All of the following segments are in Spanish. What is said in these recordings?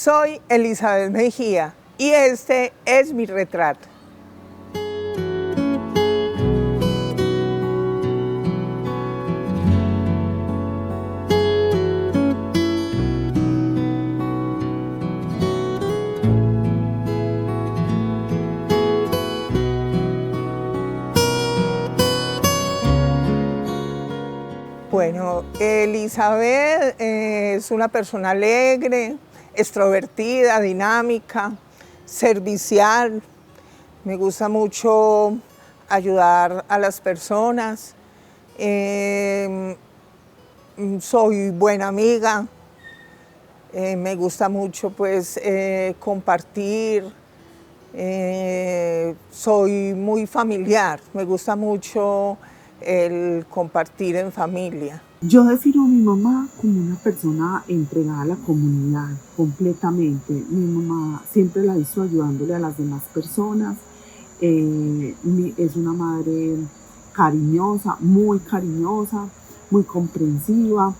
Soy Elizabeth Mejía y este es mi retrato. Bueno, Elizabeth es una persona alegre, extrovertida, dinámica, servicial. Me gusta mucho ayudar a las personas. Soy buena amiga. Me gusta mucho pues compartir. Soy muy familiar. Me gusta mucho el compartir en familia. Yo defino a mi mamá como una persona entregada a la comunidad completamente. Mi mamá siempre la hizo ayudándole a las demás personas. Es una madre cariñosa, muy comprensiva.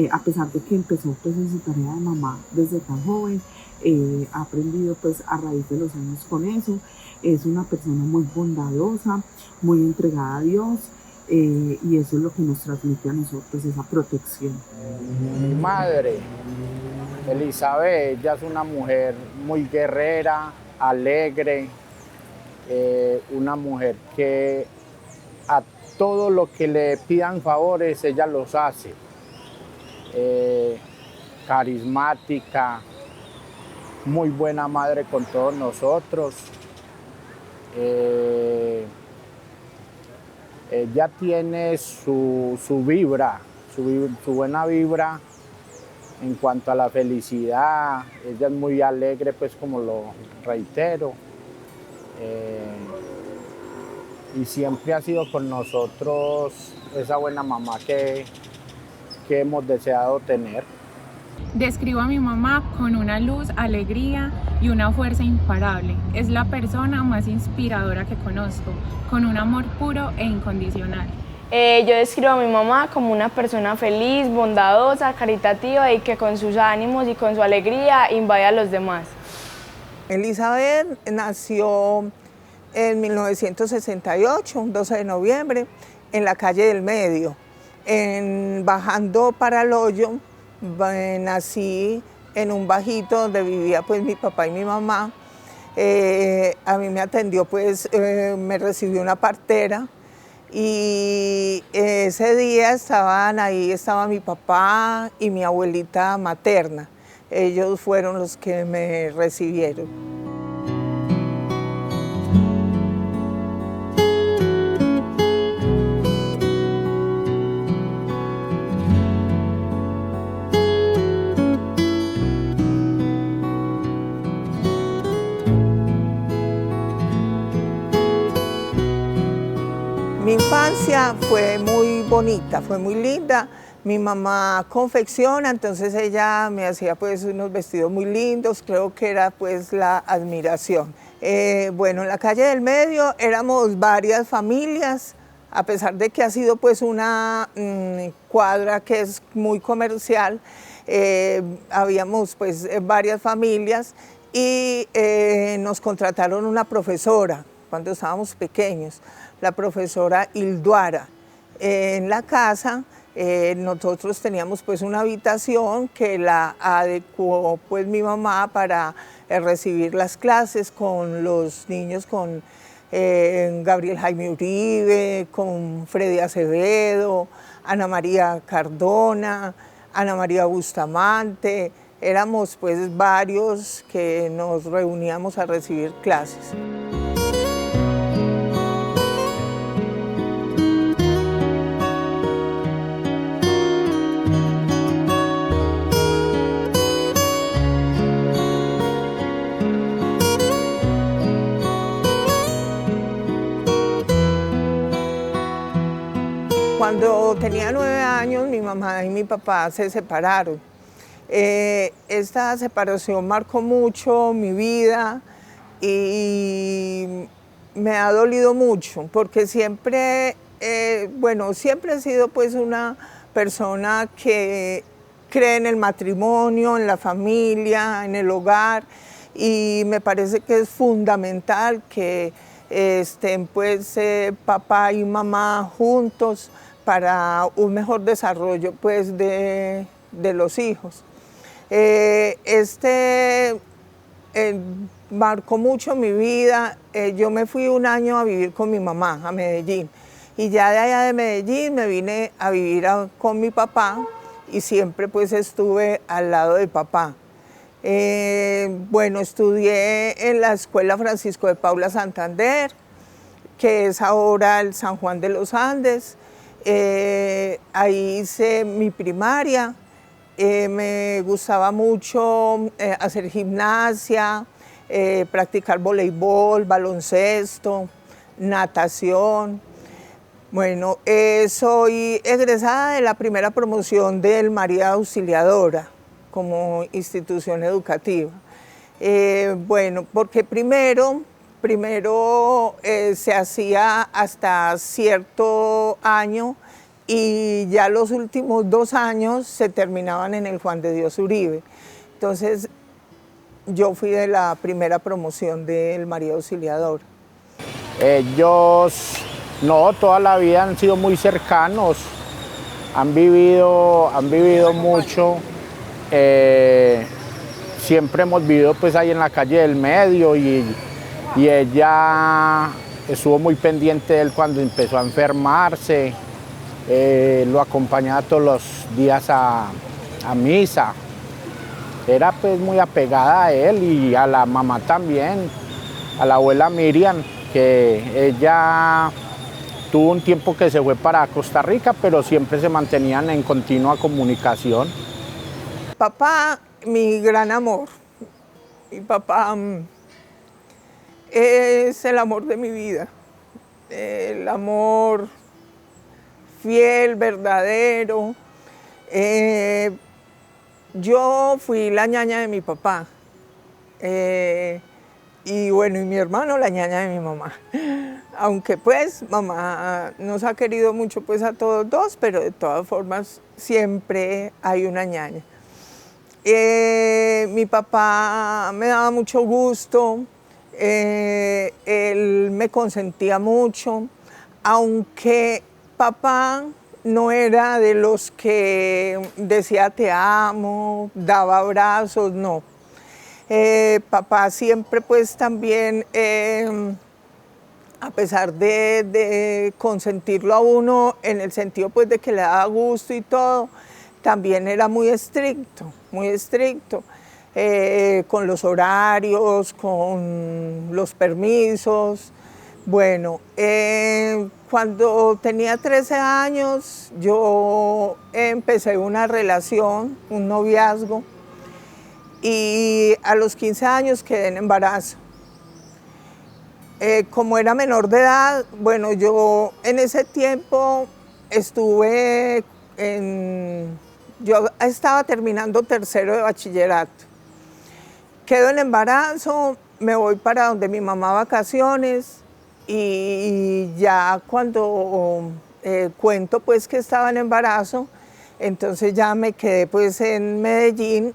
A pesar de que empezó pues, en su tarea de mamá desde tan joven, ha aprendido pues, a raíz de los años con eso. Es una persona muy bondadosa, muy entregada a Dios. Y eso es lo que nos transmite a nosotros, esa protección. Mi madre, Elizabeth, ella es una mujer muy guerrera, alegre, una mujer que a todo lo que le pidan favores, ella los hace. Carismática, muy buena madre con todos nosotros. Ella tiene su vibra, su buena vibra en cuanto a la felicidad. Ella es muy alegre, pues como lo reitero. Y siempre ha sido con nosotros esa buena mamá que hemos deseado tener. Describo a mi mamá con una luz, alegría y una fuerza imparable. Es la persona más inspiradora que conozco, con un amor puro e incondicional. Yo describo a mi mamá como una persona feliz, bondadosa, caritativa y que con sus ánimos y con su alegría invade a los demás. Elizabeth nació en 1968, un 12 de noviembre, en la calle del Medio. Bajando para el Hoyo, nací en un bajito donde vivía pues mi papá y mi mamá. A mí me atendió pues, me recibió una partera y ese día estaba mi papá y mi abuelita materna. Ellos fueron los que me recibieron. Mi infancia fue muy bonita, fue muy linda. Mi mamá confecciona, entonces ella me hacía pues unos vestidos muy lindos, creo que era pues la admiración. Bueno, en la calle del Medio éramos varias familias, a pesar de que ha sido pues una cuadra que es muy comercial, habíamos pues varias familias y nos contrataron una profesora cuando estábamos pequeños, la profesora Hilduara. En la casa nosotros teníamos pues una habitación que la adecuó pues mi mamá para recibir las clases con los niños, con Gabriel Jaime Uribe, con Freddy Acevedo, Ana María Cardona, Ana María Bustamante. Éramos pues varios que nos reuníamos a recibir clases. Cuando tenía 9 años, mi mamá y mi papá se separaron. Esta separación marcó mucho mi vida y me ha dolido mucho porque siempre, siempre he sido pues una persona que cree en el matrimonio, en la familia, en el hogar, y me parece que es fundamental que estén pues papá y mamá juntos para un mejor desarrollo pues de los hijos. Marcó mucho mi vida. Yo me fui un año a vivir con mi mamá a Medellín, y ya de allá de Medellín me vine a vivir con mi papá, y siempre pues estuve al lado de papá. Bueno, estudié en la Escuela Francisco de Paula Santander, que es ahora el San Juan de los Andes. Ahí hice mi primaria. Me gustaba mucho hacer gimnasia, practicar voleibol, baloncesto, natación. Bueno, soy egresada de la primera promoción del María Auxiliadora como institución educativa. Bueno, porque primero se hacía hasta cierto año, y ya los últimos 2 años se terminaban en el Juan de Dios Uribe. Entonces, yo fui de la primera promoción del María Auxiliadora. Ellos, no, toda la vida han sido muy cercanos, han vivido mucho. Siempre hemos vivido pues ahí en la calle del medio, y ella estuvo muy pendiente de él cuando empezó a enfermarse. Lo acompañaba todos los días a misa. Era pues muy apegada a él, y a la mamá también, a la abuela Miriam, que ella tuvo un tiempo que se fue para Costa Rica, pero siempre se mantenían en continua comunicación. Papá, mi gran amor. Mi papá es el amor de mi vida, el amor fiel, verdadero. Yo fui la ñaña de mi papá, y bueno, y mi hermano la ñaña de mi mamá. Aunque pues mamá nos ha querido mucho pues a todos dos, pero de todas formas siempre hay una ñaña. Mi papá me daba mucho gusto, él me consentía mucho, aunque papá no era de los que decía te amo, daba abrazos, no. Papá siempre pues también, a pesar de consentirlo a uno en el sentido pues de que le daba gusto y todo, también era muy estricto, con los horarios, con los permisos. Bueno, cuando tenía 13 años, yo empecé una relación, un noviazgo, y a los 15 años quedé en embarazo. Como era menor de edad, bueno, yo en ese tiempo yo estaba terminando tercero de bachillerato. Quedo en embarazo, me voy para donde mi mamá a vacaciones, y ya cuando cuento pues que estaba en embarazo, entonces ya me quedé pues en Medellín.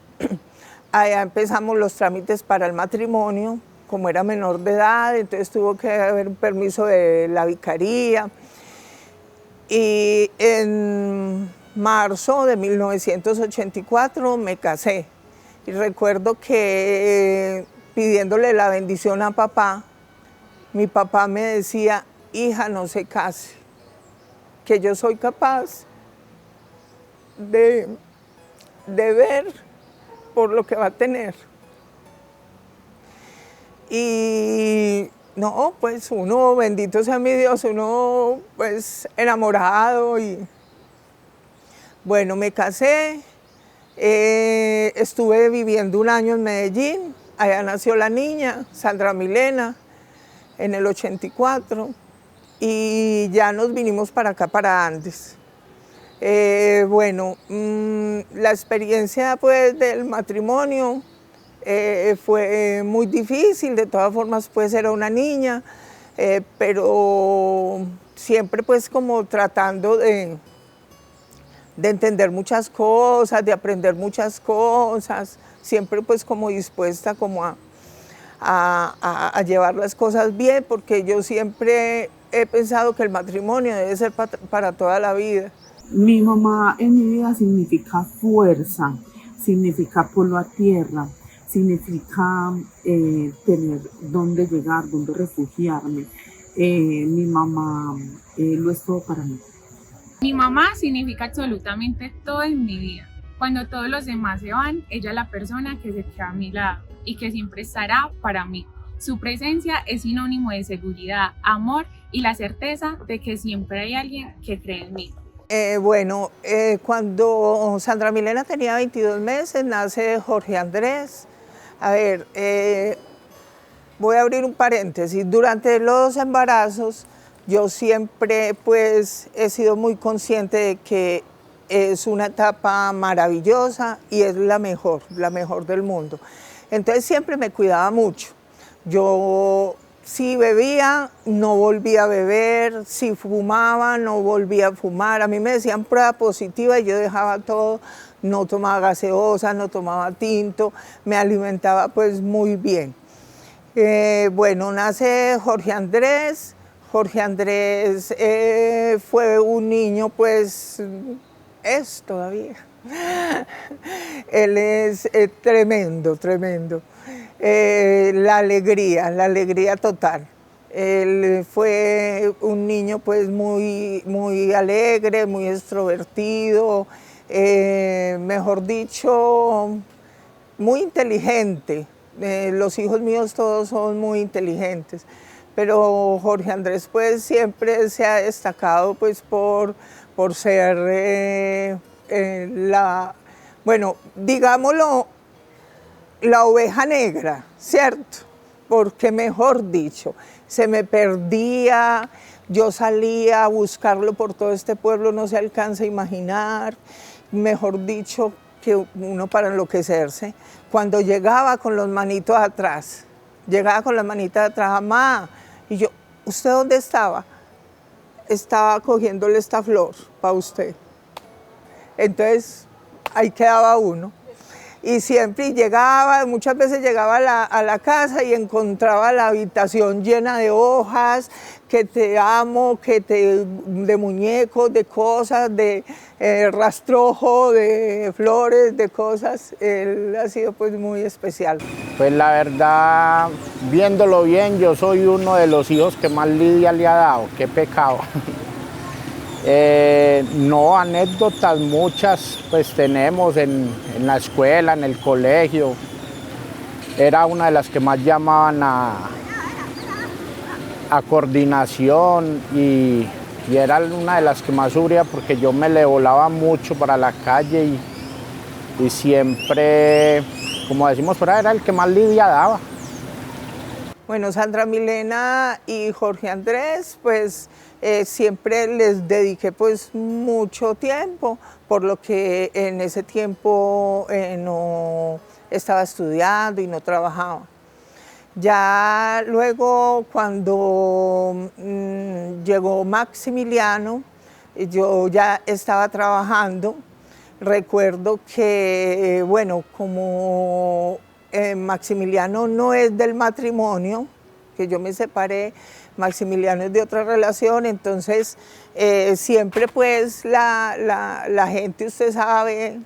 Allá empezamos los trámites para el matrimonio. Como era menor de edad, entonces tuvo que haber un permiso de la vicaría. Y en marzo de 1984 me casé. Y recuerdo que pidiéndole la bendición a papá, mi papá me decía, hija, no se case, que yo soy capaz de ver por lo que va a tener. Y no, pues uno, bendito sea mi Dios, uno pues enamorado. Y bueno, me casé, estuve viviendo un año en Medellín, allá nació la niña, Sandra Milena, en el 84, y ya nos vinimos para acá, para Andes. Bueno, la experiencia pues del matrimonio fue muy difícil. De todas formas pues era una niña, pero siempre pues como tratando de de entender muchas cosas, de aprender muchas cosas, siempre pues como dispuesta como a llevar las cosas bien, porque yo siempre he pensado que el matrimonio debe ser para toda la vida. Mi mamá en mi vida significa fuerza, significa polo a tierra, significa tener dónde llegar, dónde refugiarme. Mi mamá lo es todo para mí. Mi mamá significa absolutamente todo en mi vida. Cuando todos los demás se van, ella es la persona que se queda a mi lado y que siempre estará para mí. Su presencia es sinónimo de seguridad, amor y la certeza de que siempre hay alguien que cree en mí. Cuando Sandra Milena tenía 22 meses, nace Jorge Andrés. A ver, voy a abrir un paréntesis. Durante los embarazos, yo siempre pues he sido muy consciente de que es una etapa maravillosa y es la mejor del mundo. Entonces siempre me cuidaba mucho. Yo si bebía, no volvía a beber, si fumaba, no volvía a fumar. A mí me decían prueba positiva y yo dejaba todo, no tomaba gaseosa, no tomaba tinto, me alimentaba pues muy bien. Nace Jorge Andrés. Jorge Andrés fue un niño, pues es todavía. Él es tremendo, tremendo. La alegría total. Él fue un niño pues muy alegre, muy extrovertido, mejor dicho, muy inteligente. Los hijos míos todos son muy inteligentes, pero Jorge Andrés pues siempre se ha destacado pues por ser digámoslo, la oveja negra, ¿cierto? Porque mejor dicho, se me perdía, yo salía a buscarlo por todo este pueblo, no se alcanza a imaginar, mejor dicho, que uno para enloquecerse. Cuando llegaba con los manitos atrás, mamá, y yo, ¿usted dónde estaba? Estaba cogiéndole esta flor para usted. Entonces, ahí quedaba uno. Y siempre llegaba, muchas veces llegaba a la casa y encontraba la habitación llena de hojas, que te amo, de muñecos, de cosas, de rastrojo, de flores, de cosas. Él ha sido pues muy especial. Pues la verdad, viéndolo bien, yo soy uno de los hijos que más lidia le ha dado, qué pecado. No, anécdotas muchas pues tenemos en la escuela, en el colegio. Era una de las que más llamaban a coordinación y era una de las que más sufría porque yo me le volaba mucho para la calle y siempre, como decimos por ahí, era el que más lidia daba. Bueno, Sandra Milena y Jorge Andrés, pues siempre les dediqué pues mucho tiempo, por lo que en ese tiempo no estaba estudiando y no trabajaba. Ya luego cuando llegó Maximiliano, yo ya estaba trabajando. Recuerdo que, como Maximiliano no es del matrimonio, que yo me separé, Maximiliano es de otra relación, entonces siempre pues la gente, usted sabe,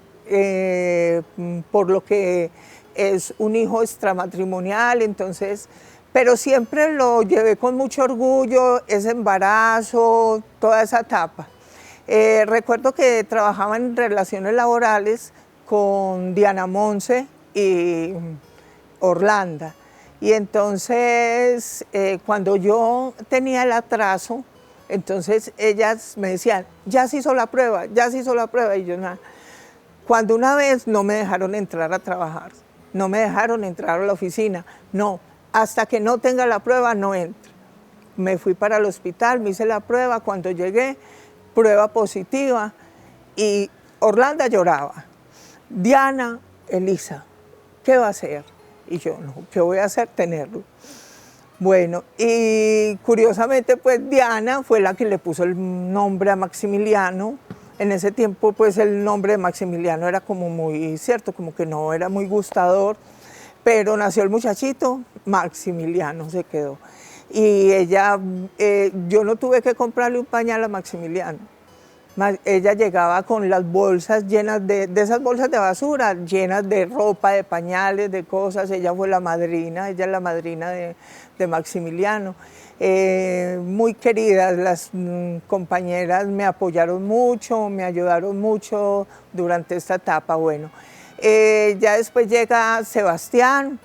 por lo que es un hijo extramatrimonial, entonces, pero siempre lo llevé con mucho orgullo, ese embarazo, toda esa etapa. Recuerdo que trabajaba en relaciones laborales con Diana Monse y Orlando. Y entonces, cuando yo tenía el atraso, entonces ellas me decían, ya se hizo la prueba, y yo nada. Cuando una vez no me dejaron entrar a trabajar, no me dejaron entrar a la oficina, no, hasta que no tenga la prueba no entro. Me fui para el hospital, me hice la prueba, cuando llegué, prueba positiva, y Orlando lloraba. Diana, Elisa, ¿qué va a hacer? Y yo, no, ¿qué voy a hacer? Tenerlo. Bueno, y curiosamente, pues Diana fue la que le puso el nombre a Maximiliano, En ese tiempo pues el nombre de Maximiliano era como muy cierto, como que no era muy gustador, pero nació el muchachito, Maximiliano se quedó. Y ella, yo no tuve que comprarle un pañal a Maximiliano. Ella llegaba con las bolsas llenas de esas bolsas de basura, llenas de ropa, de pañales, de cosas. Ella fue la madrina, ella es la madrina de Maximiliano. Muy queridas, las compañeras me apoyaron mucho, me ayudaron mucho durante esta etapa. Bueno, ya después llega Sebastián.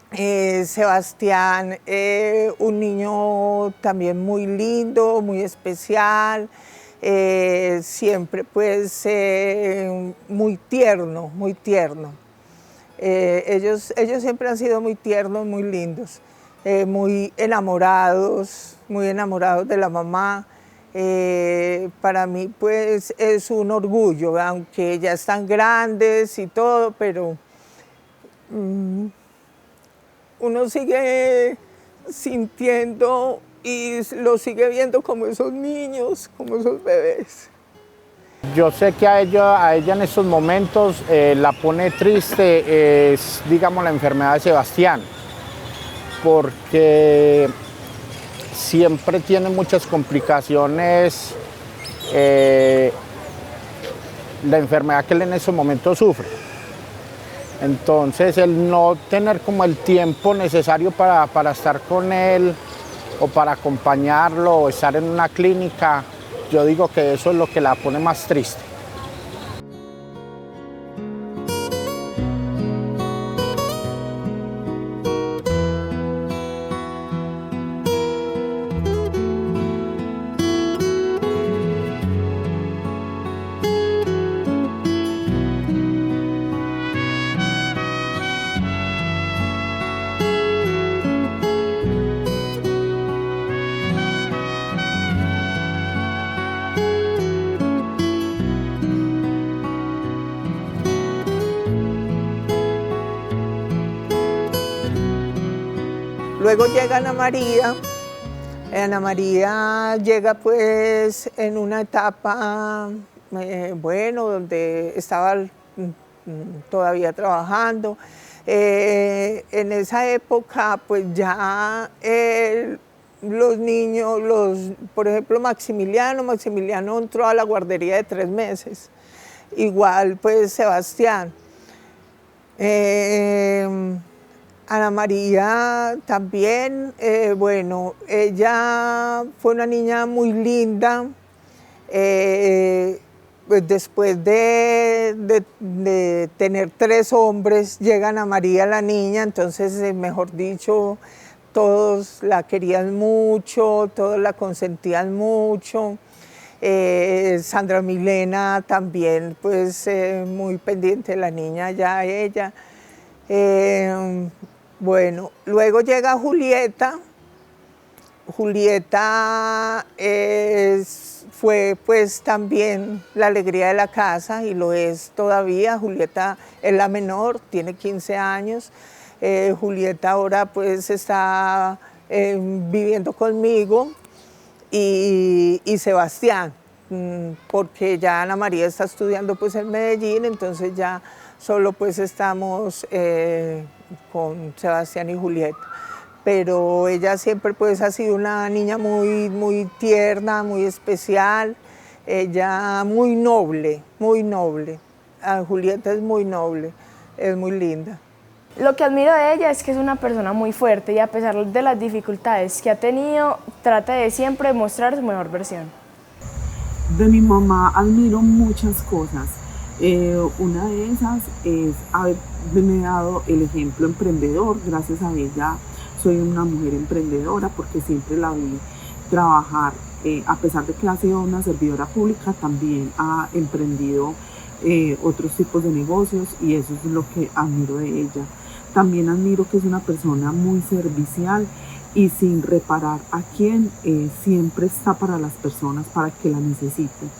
Sebastián, un niño también muy lindo, muy especial, siempre pues muy tierno, muy tierno. Ellos siempre han sido muy tiernos, muy lindos, muy enamorados de la mamá. Para mí pues es un orgullo, aunque ya están grandes y todo, pero uno sigue sintiendo y lo sigue viendo como esos niños, como esos bebés. Yo sé que a ella en estos momentos la pone triste, es, digamos, la enfermedad de Sebastián, porque siempre tiene muchas complicaciones la enfermedad que él en estos momentos sufre. Entonces, el no tener como el tiempo necesario para estar con él o para acompañarlo o estar en una clínica, yo digo que eso es lo que la pone más triste. Luego llega Ana María. Ana María llega pues en una etapa, bueno, donde estaba todavía trabajando. En esa época pues ya los niños, por ejemplo Maximiliano entró a la guardería de 3 meses. Igual pues Sebastián. Ana María también, bueno, ella fue una niña muy linda. Pues después de tener 3 hombres, llega Ana María la niña, entonces, mejor dicho, todos la querían mucho, todos la consentían mucho. Sandra Milena también, pues muy pendiente de la niña, ya ella. Bueno, luego llega Julieta. Julieta fue pues también la alegría de la casa y lo es todavía. Julieta es la menor, tiene 15 años. Julieta ahora pues está viviendo conmigo y Sebastián, porque ya Ana María está estudiando pues en Medellín, entonces ya solo pues estamos con Sebastián y Julieta. Pero ella siempre pues ha sido una niña muy, muy tierna, muy especial, ella muy noble, muy noble. Julieta es muy noble, es muy linda. Lo que admiro de ella es que es una persona muy fuerte y a pesar de las dificultades que ha tenido, trata de siempre mostrar su mejor versión. De mi mamá admiro muchas cosas. Una de esas es haberme dado el ejemplo emprendedor. Gracias a ella soy una mujer emprendedora porque siempre la vi trabajar. A pesar de que ha sido una servidora pública, también ha emprendido otros tipos de negocios y eso es lo que admiro de ella. También admiro que es una persona muy servicial y sin reparar a quién, siempre está para las personas, para que la necesiten.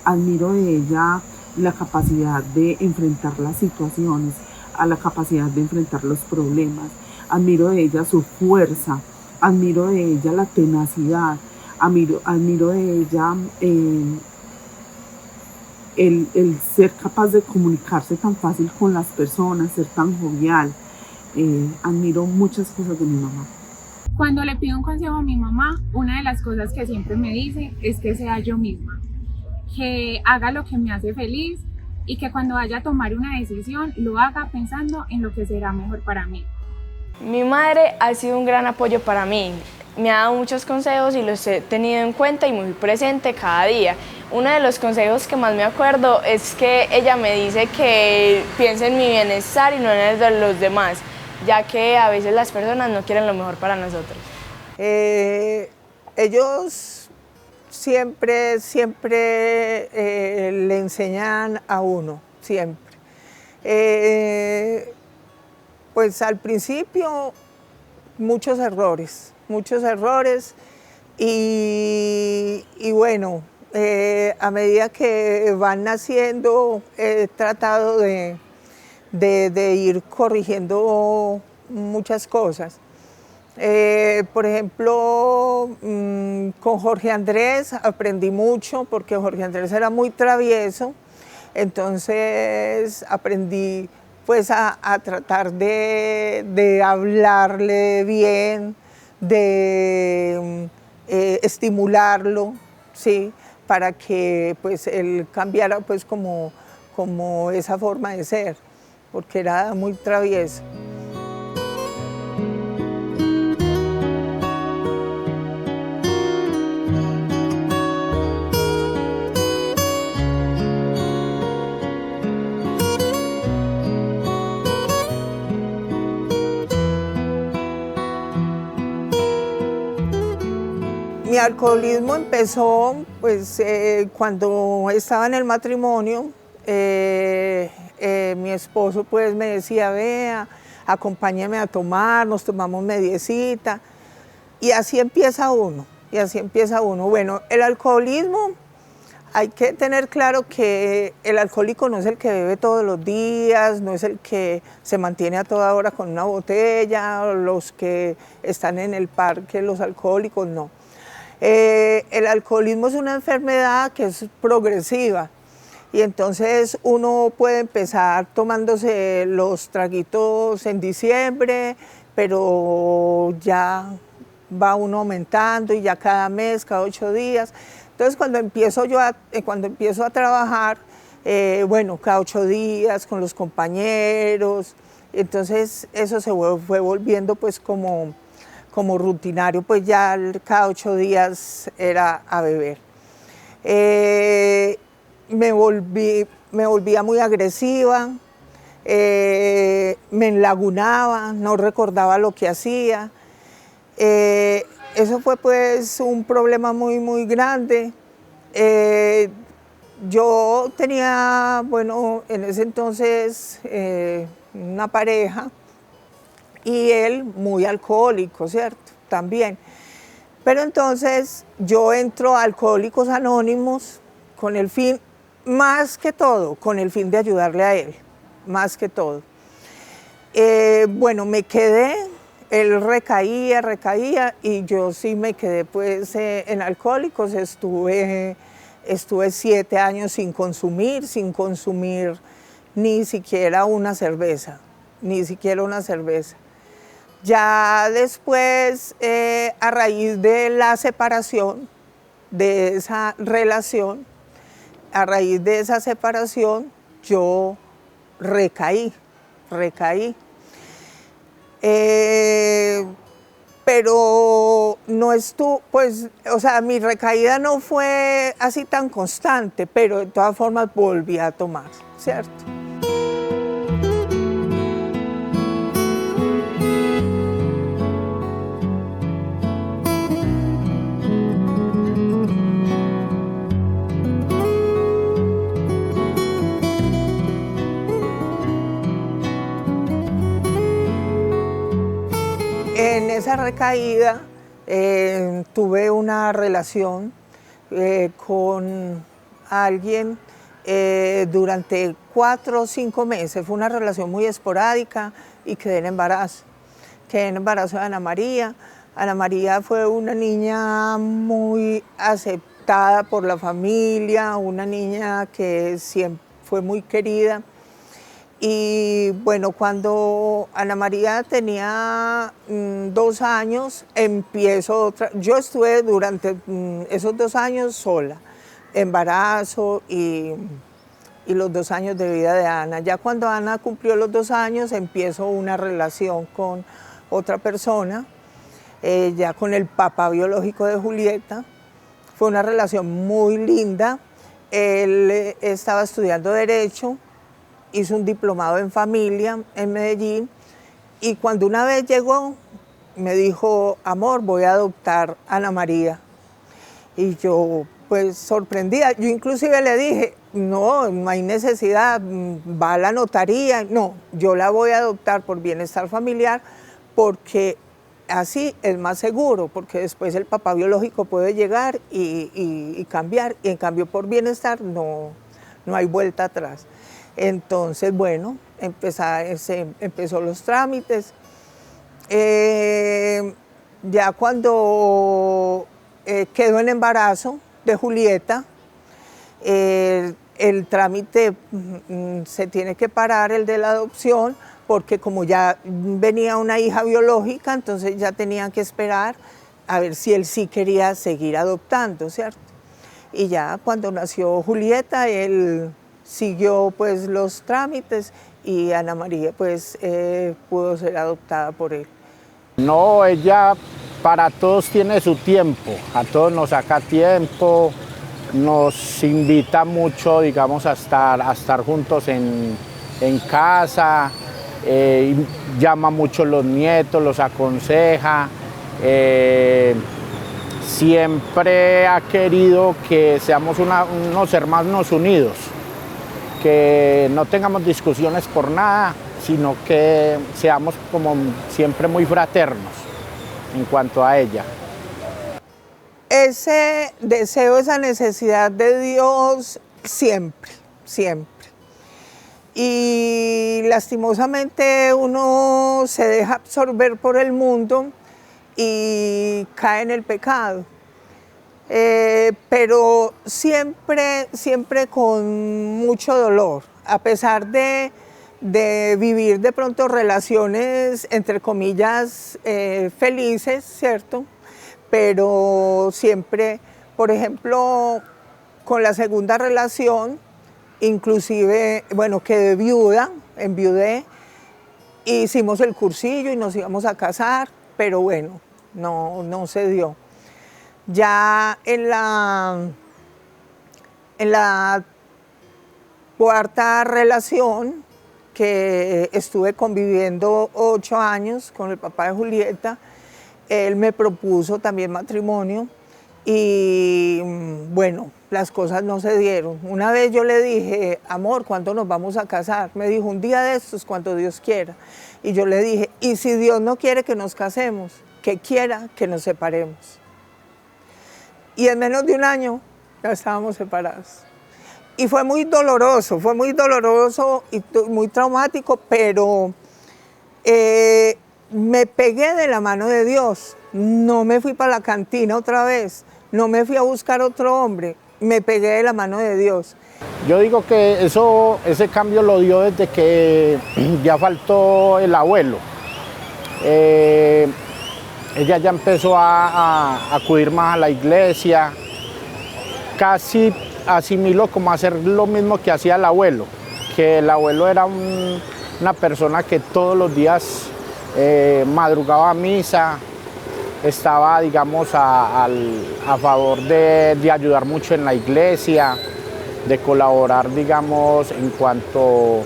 Admiro de ella la capacidad de enfrentar las situaciones, a la capacidad de enfrentar los problemas. Admiro de ella su fuerza, admiro de ella la tenacidad, admiro de ella el ser capaz de comunicarse tan fácil con las personas, ser tan jovial. Admiro muchas cosas de mi mamá. Cuando le pido un consejo a mi mamá, una de las cosas que siempre me dice es que sea yo misma, que haga lo que me hace feliz y que cuando vaya a tomar una decisión lo haga pensando en lo que será mejor para mí. Mi madre ha sido un gran apoyo para mí. Me ha dado muchos consejos y los he tenido en cuenta y muy presente cada día. Uno de los consejos que más me acuerdo es que ella me dice que piense en mi bienestar y no en el de los demás, ya que a veces las personas no quieren lo mejor para nosotros. Ellos siempre le enseñan a uno, siempre. Pues al principio muchos errores y bueno, a medida que van naciendo he tratado de ir corrigiendo muchas cosas. Por ejemplo, con Jorge Andrés aprendí mucho porque Jorge Andrés era muy travieso, entonces aprendí pues a tratar de hablarle bien, de estimularlo, ¿sí? Para que pues él cambiara pues como esa forma de ser, porque era muy travieso. Mi alcoholismo empezó pues, cuando estaba en el matrimonio. Mi esposo pues me decía, vea, acompáñame a tomar, nos tomamos mediecita. Y así empieza uno, Bueno, el alcoholismo, hay que tener claro que el alcohólico no es el que bebe todos los días, no es el que se mantiene a toda hora con una botella, los que están en el parque, los alcohólicos, no. El alcoholismo es una enfermedad que es progresiva y entonces uno puede empezar tomándose los traguitos en diciembre, pero ya va uno aumentando y ya cada mes, cada 8 días. Entonces cuando empiezo a trabajar, bueno, cada 8 días con los compañeros, entonces eso se fue volviendo pues como rutinario, pues ya cada 8 días era a beber. Me volvía muy agresiva, me enlagunaba, no recordaba lo que hacía. Eso fue pues un problema muy grande. Yo tenía, bueno, en ese entonces una pareja, y él muy alcohólico, ¿cierto? También. Pero entonces yo entro a Alcohólicos Anónimos con el fin, más que todo, con el fin de ayudarle a él, más que todo. Bueno, me quedé, él recaía y yo sí me quedé pues en Alcohólicos, estuve 7 años sin consumir ni siquiera una cerveza, Ya después, a raíz de la separación, de esa relación, yo recaí. Pero no estuvo, pues, o sea, mi recaída no fue así tan constante, pero de todas formas volví a tomar, ¿cierto? En esa recaída tuve una relación con alguien durante 4 o 5 meses. Fue una relación muy esporádica y quedé en embarazo. Quedé en embarazo de Ana María. Ana María fue una niña muy adoptada por la familia, una niña que siempre fue muy querida. Y bueno, cuando Ana María tenía 2 años, empiezo otra. Yo estuve durante esos 2 años sola, embarazo y los 2 años de vida de Ana. Ya cuando Ana cumplió los 2 años, empiezo una relación con otra persona, ya con el papá biológico de Julieta. Fue una relación muy linda. Él estaba estudiando Derecho, hizo un diplomado en familia en Medellín y cuando una vez llegó me dijo, amor, voy a adoptar a Ana María. Y yo pues sorprendida, yo inclusive le dije, no, no hay necesidad, va a la notaría. No, yo la voy a adoptar por bienestar familiar porque así es más seguro, porque después el papá biológico puede llegar y cambiar, y en cambio por bienestar no hay vuelta atrás. Entonces, bueno, empezó los trámites. Ya cuando quedó en embarazo de Julieta, el trámite se tiene que parar, el de la adopción, porque como ya venía una hija biológica, entonces ya tenían que esperar a ver si él sí quería seguir adoptando, ¿cierto? Y ya cuando nació Julieta, él siguió pues los trámites y Ana María pues pudo ser adoptada por él. No, ella para todos tiene su tiempo, a todos nos saca tiempo, nos invita mucho, digamos, a estar juntos en casa, llama mucho a los nietos, los aconseja, siempre ha querido que seamos unos hermanos unidos, que no tengamos discusiones por nada, sino que seamos como siempre muy fraternos en cuanto a ella. Ese deseo, esa necesidad de Dios siempre, siempre. Y lastimosamente uno se deja absorber por el mundo y cae en el pecado. Pero siempre, siempre con mucho dolor, a pesar de vivir de pronto relaciones, entre comillas, felices, ¿cierto? Pero siempre, por ejemplo, con la segunda relación, inclusive, bueno, quedé viuda, enviudé, hicimos el cursillo y nos íbamos a casar, pero bueno, no se dio. Ya en la cuarta relación, que estuve conviviendo 8 años con el papá de Julieta, él me propuso también matrimonio y bueno, las cosas no se dieron. Una vez yo le dije, amor, ¿cuándo nos vamos a casar? Me dijo, un día de estos, cuando Dios quiera. Y yo le dije, ¿y si Dios no quiere que nos casemos? Que quiera que nos separemos. Y en menos de un año ya estábamos separados. Y fue muy doloroso y muy traumático, pero me pegué de la mano de Dios. No me fui para la cantina otra vez, no me fui a buscar otro hombre, me pegué de la mano de Dios. Yo digo que ese cambio lo dio desde que ya faltó el abuelo. Ella ya empezó a acudir más a la iglesia, casi asimiló como hacer lo mismo que hacía el abuelo, que el abuelo era una persona que todos los días madrugaba a misa, estaba, digamos, a favor de ayudar mucho en la iglesia, de colaborar, digamos, en cuanto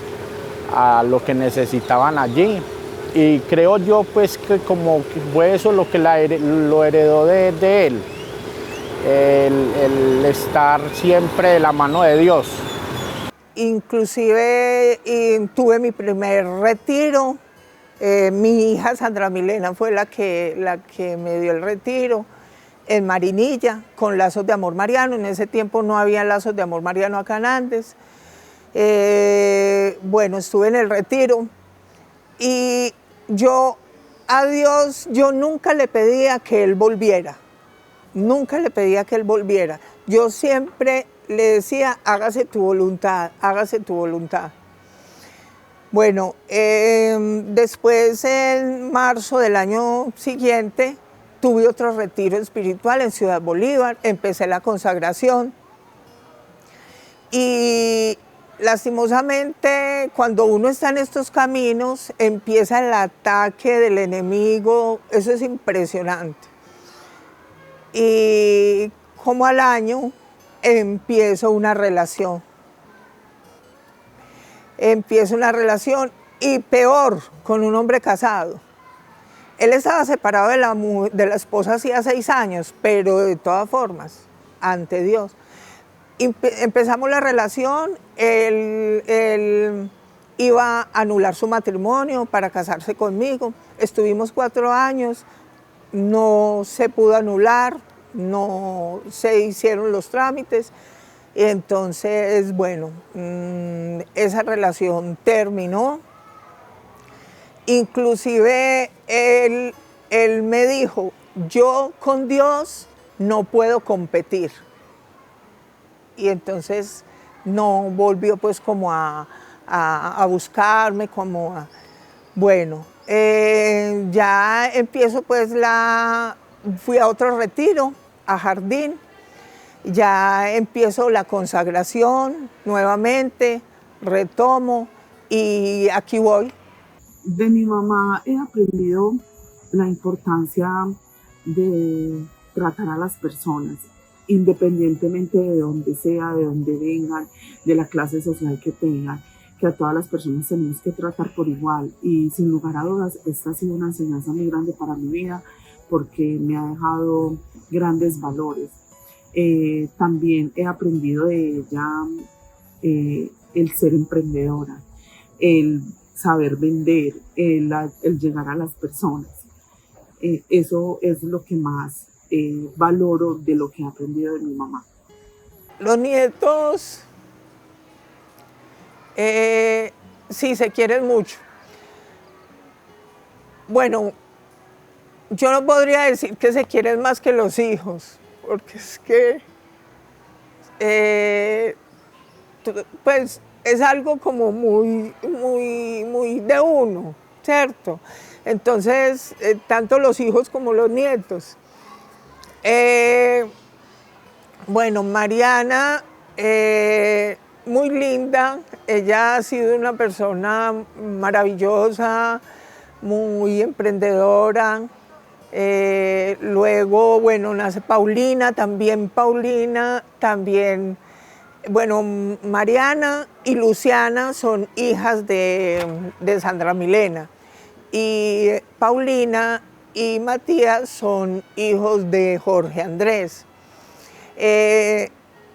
a lo que necesitaban allí. Y creo yo, pues, que como fue eso lo que lo heredó de él. El estar siempre de la mano de Dios. Inclusive tuve mi primer retiro, mi hija Sandra Milena fue la que me dio el retiro en Marinilla con lazos de amor mariano. En ese tiempo no había lazos de amor mariano acá en Andes. Bueno, estuve en el retiro y yo a Dios, yo nunca le pedía que Él volviera. Nunca le pedía que Él volviera, yo siempre le decía, hágase tu voluntad, hágase tu voluntad. Bueno, después en marzo del año siguiente tuve otro retiro espiritual en Ciudad Bolívar, empecé la consagración y lastimosamente cuando uno está en estos caminos empieza el ataque del enemigo, eso es impresionante. Y como al año empiezo una relación. Empiezo una relación y peor, con un hombre casado. Él estaba separado de la esposa hacía 6 años, pero de todas formas, ante Dios. Empezamos la relación, él iba a anular su matrimonio para casarse conmigo. Estuvimos 4 años, no se pudo anular, no se hicieron los trámites. Entonces, bueno, esa relación terminó. Inclusive él me dijo, yo con Dios no puedo competir. Y entonces no volvió pues como a buscarme, bueno, ya empiezo pues fui a otro retiro, a Jardín. Ya empiezo la consagración nuevamente, retomo y aquí voy. De mi mamá he aprendido la importancia de tratar a las personas, independientemente de dónde sea, de dónde vengan, de la clase social que tengan, que a todas las personas tenemos que tratar por igual. Y sin lugar a dudas, esta ha sido una enseñanza muy grande para mi vida porque me ha dejado grandes valores. También he aprendido de ella el ser emprendedora, el saber vender, el llegar a las personas. Eso es lo que más valoro de lo que he aprendido de mi mamá. Los nietos sí se quieren mucho. Bueno, yo no podría decir que se quieren más que los hijos, porque es que pues es algo como muy de uno, ¿cierto? Entonces, tanto los hijos como los nietos. Bueno, Mariana, muy linda, ella ha sido una persona maravillosa, muy emprendedora. Luego, bueno, nace Paulina, bueno, Mariana y Luciana son hijas de Sandra Milena y Paulina y Matías son hijos de Jorge Andrés.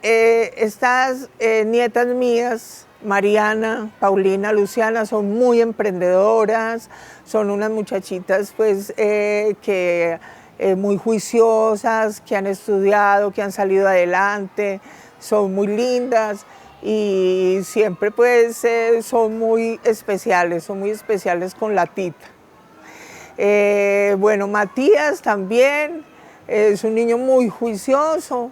Estas nietas mías, Mariana, Paulina, Luciana, son muy emprendedoras, son unas muchachitas pues que muy juiciosas, que han estudiado, que han salido adelante, son muy lindas y siempre pues son muy especiales con la tita. Bueno, Matías también es un niño muy juicioso,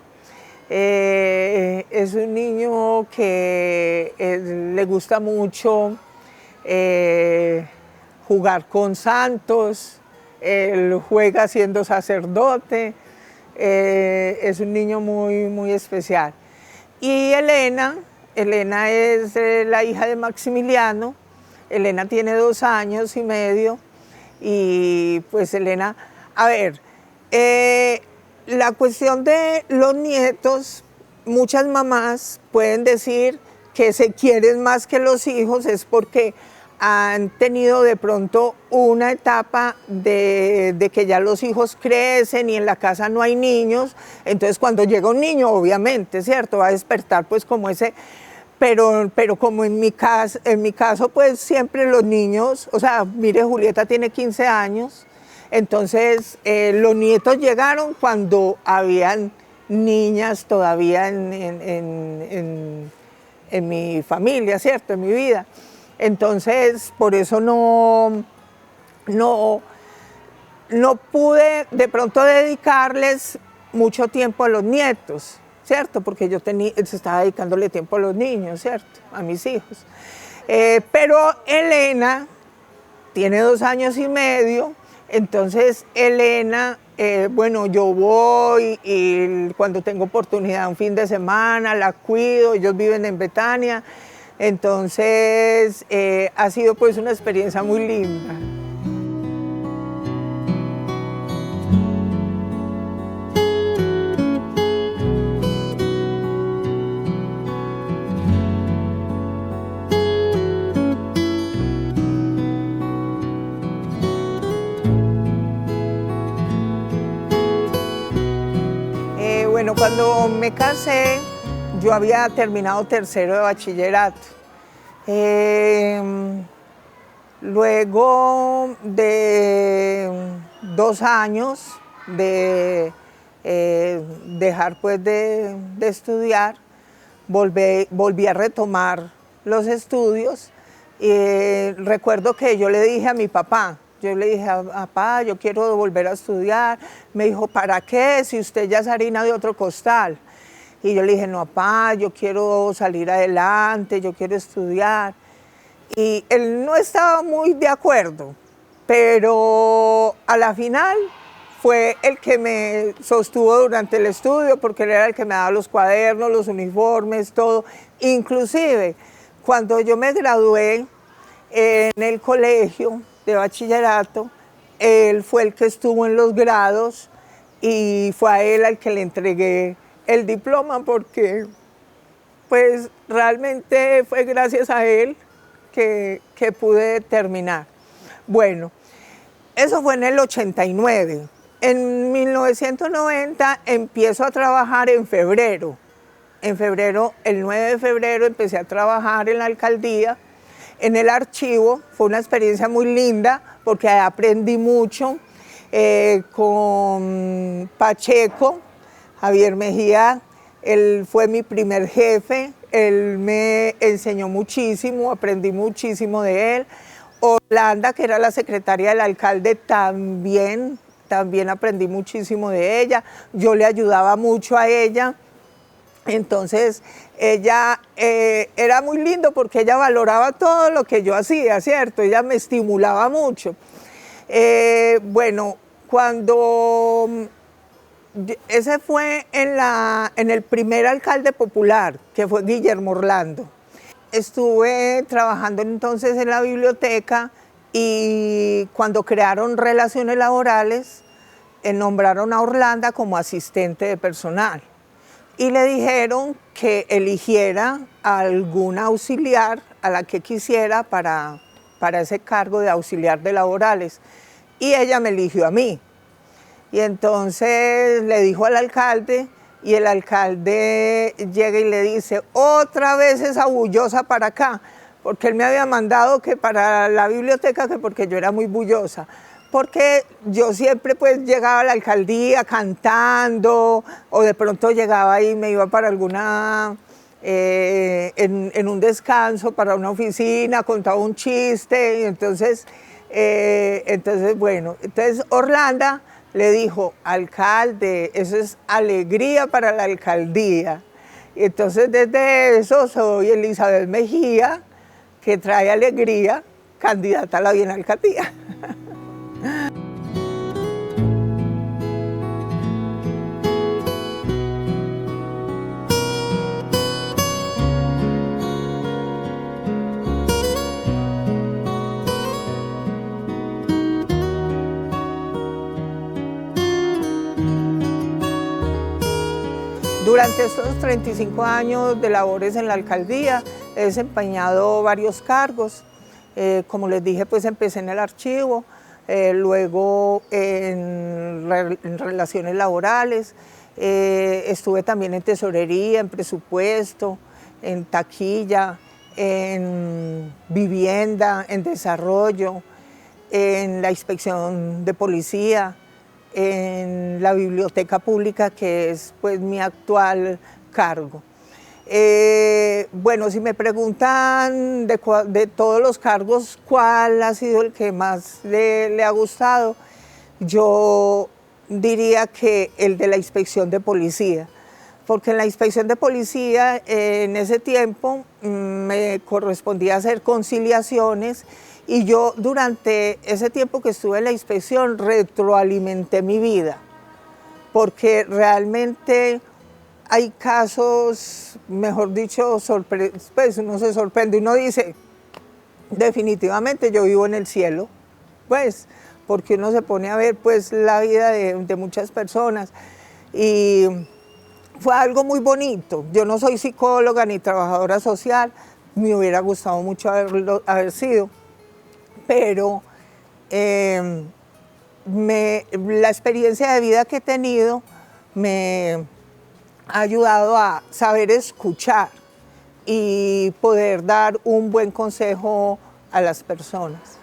es un niño que le gusta mucho jugar con santos, él juega siendo sacerdote, es un niño muy especial. Y Elena es la hija de Maximiliano. Elena tiene 2 años y medio y pues Elena, a ver, la cuestión de los nietos, muchas mamás pueden decir que se quieren más que los hijos es porque han tenido de pronto una etapa de que ya los hijos crecen y en la casa no hay niños, entonces cuando llega un niño, obviamente, ¿cierto? Va a despertar pues como ese, pero como en mi caso pues siempre los niños, o sea, mire, Julieta tiene 15 años, entonces los nietos llegaron cuando habían niñas todavía en mi familia, ¿cierto? En mi vida. Entonces, por eso no pude de pronto dedicarles mucho tiempo a los nietos, ¿cierto? Porque yo estaba dedicándole tiempo a los niños, ¿cierto? A mis hijos. Pero Elena tiene 2 años y medio, entonces Elena, bueno, yo voy y cuando tengo oportunidad un fin de semana la cuido, ellos viven en Betania, entonces ha sido pues una experiencia muy linda. Bueno, cuando me casé, yo había terminado 3º de bachillerato. Luego de 2 años de dejar pues de estudiar, volví a retomar los estudios. Recuerdo que yo le dije a mi papá, yo le dije, papá, yo quiero volver a estudiar. Me dijo, ¿para qué? Si usted ya es harina de otro costal. Y yo le dije, no, papá, yo quiero salir adelante, yo quiero estudiar. Y él no estaba muy de acuerdo, pero a la final fue el que me sostuvo durante el estudio, porque él era el que me daba los cuadernos, los uniformes, todo. Inclusive, cuando yo me gradué en el colegio de bachillerato, él fue el que estuvo en los grados y fue a él al que le entregué el diploma, porque pues realmente fue gracias a él que pude terminar. Bueno, eso fue en el 89. En 1990 empiezo a trabajar en febrero. En febrero, el 9 de febrero, empecé a trabajar en la alcaldía, en el archivo. Fue una experiencia muy linda porque aprendí mucho con Pacheco, Javier Mejía. Él fue mi primer jefe, él me enseñó muchísimo, aprendí muchísimo de él. Orlando, que era la secretaria del alcalde, también aprendí muchísimo de ella. Yo le ayudaba mucho a ella. Entonces, ella era muy lindo porque ella valoraba todo lo que yo hacía, ¿cierto? Ella me estimulaba mucho. Bueno, cuando... Ese fue en el primer alcalde popular, que fue Guillermo Orlando. Estuve trabajando entonces en la biblioteca y cuando crearon relaciones laborales, nombraron a Orlando como asistente de personal. Y le dijeron que eligiera a alguna auxiliar a la que quisiera para ese cargo de auxiliar de laborales. Y ella me eligió a mí. Y entonces le dijo al alcalde, y el alcalde llega y le dice, otra vez esa bullosa para acá, porque él me había mandado que para la biblioteca, que porque yo era muy bullosa. Porque yo siempre pues llegaba a la alcaldía cantando, o de pronto llegaba y me iba para alguna, en un descanso, para una oficina, contaba un chiste, y entonces bueno, entonces Orlando le dijo, alcalde, eso es alegría para la alcaldía. Y entonces desde eso soy Elizabeth Mejía, que trae alegría, candidata a la bienalcaldía. Durante estos 35 años de labores en la alcaldía he desempeñado varios cargos. Como les dije, pues empecé en el archivo, luego en relaciones laborales, estuve también en tesorería, en presupuesto, en taquilla, en vivienda, en desarrollo, en la inspección de policía, en la biblioteca pública, que es pues mi actual cargo. Bueno, si me preguntan de todos los cargos, ¿cuál ha sido el que más le ha gustado? Yo diría que el de la inspección de policía, porque en la inspección de policía en ese tiempo me correspondía hacer conciliaciones y yo durante ese tiempo que estuve en la inspección retroalimenté mi vida, porque realmente hay casos, mejor dicho, pues uno se sorprende, uno dice, definitivamente yo vivo en el cielo, pues, porque uno se pone a ver pues la vida de muchas personas y fue algo muy bonito. Yo no soy psicóloga ni trabajadora social, me hubiera gustado mucho haber sido, pero la experiencia de vida que he tenido me ha ayudado a saber escuchar y poder dar un buen consejo a las personas.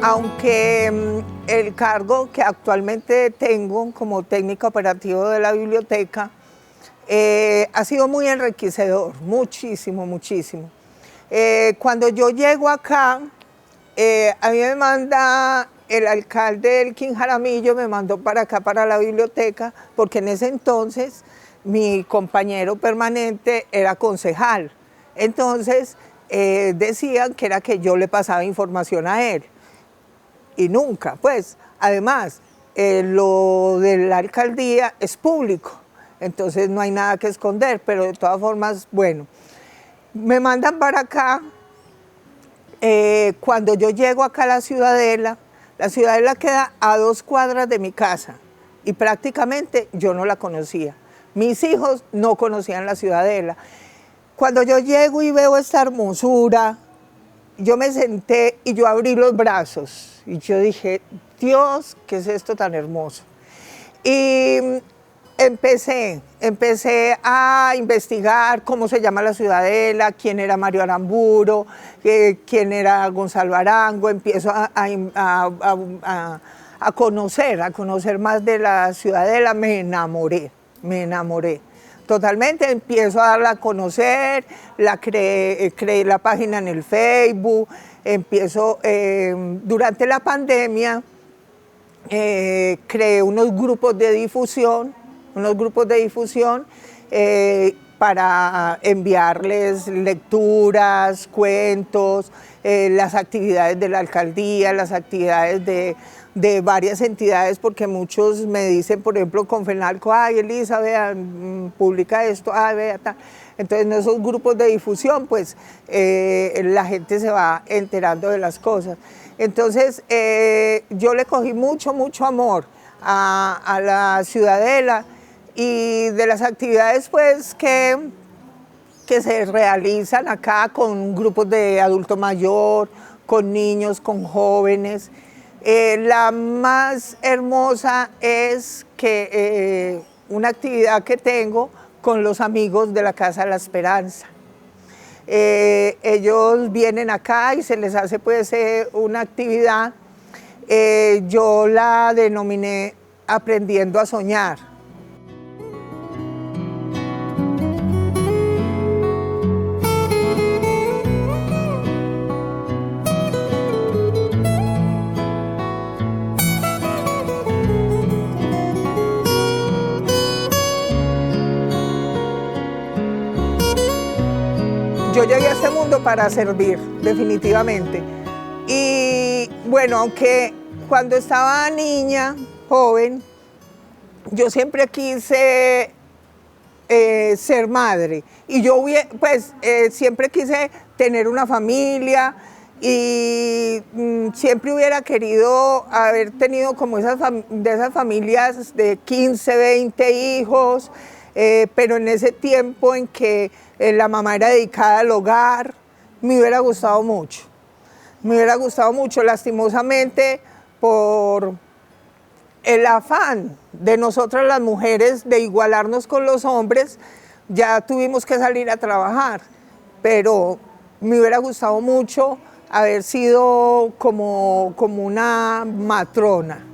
Aunque el cargo que actualmente tengo como técnica operativa de la biblioteca ha sido muy enriquecedor, muchísimo, muchísimo. Cuando yo llego acá, a mí me manda el alcalde Elkin Jaramillo, me mandó para acá, para la biblioteca, porque en ese entonces mi compañero permanente era concejal. Entonces decían que era que yo le pasaba información a él. Y nunca, pues, además, lo de la alcaldía es público, entonces no hay nada que esconder, pero de todas formas, bueno, me mandan para acá. Cuando yo llego acá a la Ciudadela queda a 2 cuadras de mi casa y prácticamente yo no la conocía. Mis hijos no conocían la Ciudadela. Cuando yo llego y veo esta hermosura, yo me senté y yo abrí los brazos y yo dije, Dios, ¿qué es esto tan hermoso? Y empecé a investigar cómo se llama la Ciudadela, quién era Mario Aramburo, quién era Gonzalo Arango. Empiezo a conocer más de la Ciudadela. Me enamoré totalmente. Empiezo a darla a conocer, creé la página en el Facebook, durante la pandemia creé unos grupos de difusión para enviarles lecturas, cuentos, las actividades de la alcaldía, las actividades de varias entidades, porque muchos me dicen, por ejemplo, Confenalco, ay, Elisa, vea, publica esto, ay, vea, tal. Entonces, en esos grupos de difusión, pues, la gente se va enterando de las cosas. Entonces, yo le cogí mucho amor a la Ciudadela y de las actividades, pues, que se realizan acá con grupos de adulto mayor, con niños, con jóvenes. La más hermosa es que una actividad que tengo con los amigos de la Casa de la Esperanza. Ellos vienen acá y se les hace pues una actividad, yo la denominé Aprendiendo a Soñar. Yo llegué a este mundo para servir, definitivamente. Y bueno, aunque cuando estaba niña, joven, yo siempre quise ser madre. Y yo pues siempre quise tener una familia y siempre hubiera querido haber tenido como esas familias de 15, 20 hijos, pero en ese tiempo en que la mamá era dedicada al hogar, me hubiera gustado mucho. Me hubiera gustado mucho, lastimosamente, por el afán de nosotras las mujeres de igualarnos con los hombres, ya tuvimos que salir a trabajar, pero me hubiera gustado mucho haber sido como una matrona.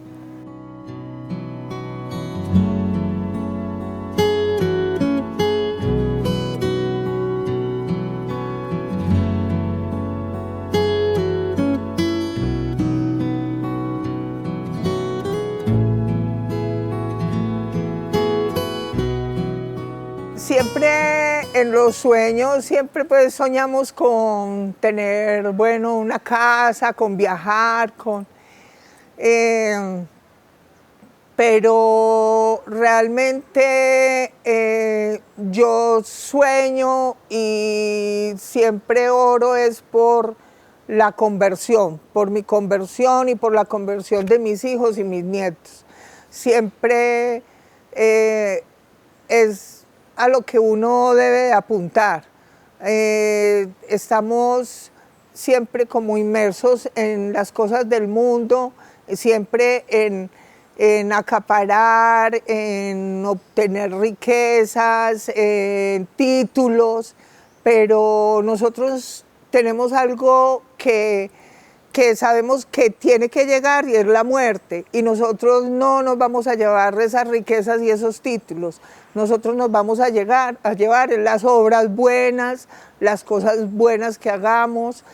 siempre en los sueños, siempre pues soñamos con tener, bueno, una casa, con viajar, pero realmente yo sueño y siempre oro es por la conversión, por mi conversión y por la conversión de mis hijos y mis nietos. Siempre es a lo que uno debe apuntar. Estamos siempre como inmersos en las cosas del mundo, siempre en acaparar, en obtener riquezas, en títulos, pero nosotros tenemos algo que sabemos que tiene que llegar y es la muerte, y nosotros no nos vamos a llevar esas riquezas y esos títulos, nosotros nos vamos a llevar en las obras buenas, las cosas buenas que hagamos,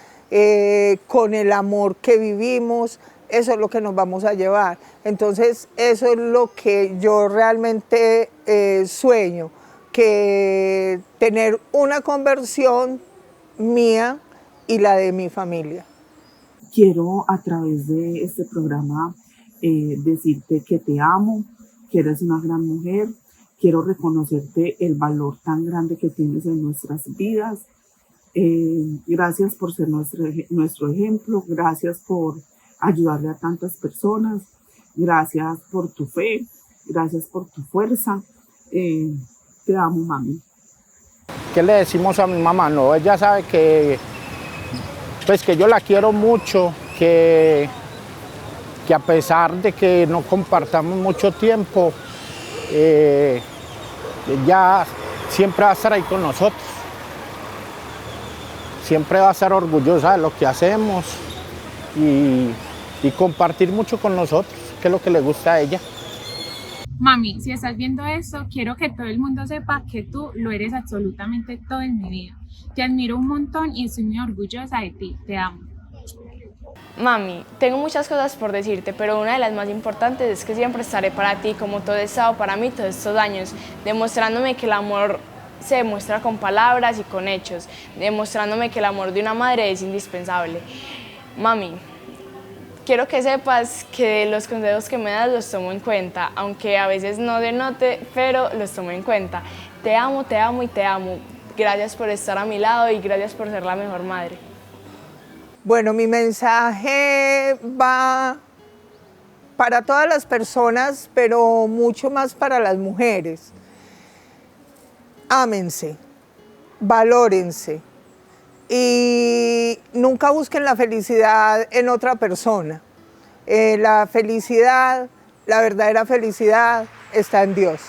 con el amor que vivimos, eso es lo que nos vamos a llevar. Entonces eso es lo que yo realmente sueño, que tener una conversión mía y la de mi familia. Quiero a través de este programa decirte que te amo, que eres una gran mujer. Quiero reconocerte el valor tan grande que tienes en nuestras vidas. Gracias por ser nuestro ejemplo, gracias por ayudarle a tantas personas, gracias por tu fe, gracias por tu fuerza. Te amo, mami. ¿Qué le decimos a mi mamá? No, ella sabe que yo la quiero mucho, que a pesar de que no compartamos mucho tiempo, ella siempre va a estar ahí con nosotros. Siempre va a estar orgullosa de lo que hacemos y compartir mucho con nosotros, que es lo que le gusta a ella. Mami, si estás viendo esto, quiero que todo el mundo sepa que tú lo eres absolutamente todo en mi vida. Te admiro un montón y estoy muy orgullosa de ti. Te amo. Mami, tengo muchas cosas por decirte, pero una de las más importantes es que siempre estaré para ti, como todo he estado para mí todos estos años, demostrándome que el amor se demuestra con palabras y con hechos, demostrándome que el amor de una madre es indispensable. Mami, quiero que sepas que los consejos que me das los tomo en cuenta, aunque a veces no denote, pero los tomo en cuenta. Te amo y te amo. Gracias por estar a mi lado y gracias por ser la mejor madre. Bueno, mi mensaje va para todas las personas, pero mucho más para las mujeres. Ámense, valórense y nunca busquen la felicidad en otra persona. La felicidad, la verdadera felicidad está en Dios.